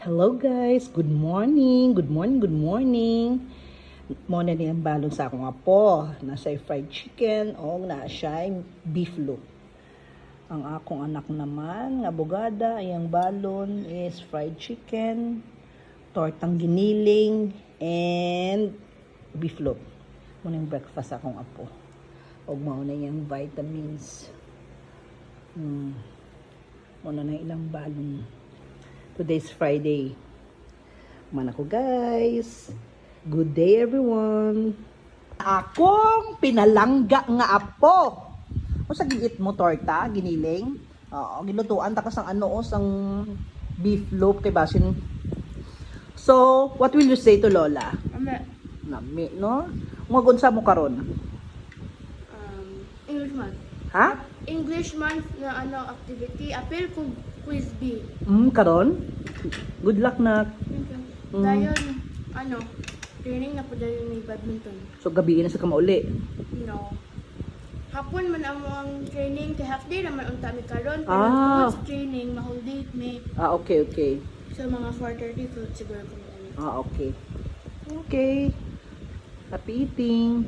Hello guys, good morning, good morning, good morning. Muna niyang balon sa akong apo. Nasa fried chicken o nasa beef loaf. Ang akong anak naman, nga bugada, ang balon is fried chicken, tortang giniling, and beef loaf. Muna yung breakfast akong apo. O mauna yung vitamins. Muna na ilang balon. Today's Friday. Man ako guys. Good day everyone. Akong pinalangga nga apo. O sa giit mo torta, giniling. Oo, gilutuan ta kasang ano sang beef loaf kay basin. So, what will you say to Lola? Nami, no? Ngagon sa mo karon? English month. Ha? English month na activity. Apil kung quiz B. Karon? Good luck na. Dayon, training na po dayon ni badminton. So gabi na sa kamauli. No. Hapon man ang training kay half day naman unta mi karon. Pero tungod sa training, mahol date me. Okay. So mga 4:30 po siguro kami. Okay. Okay. Happy eating.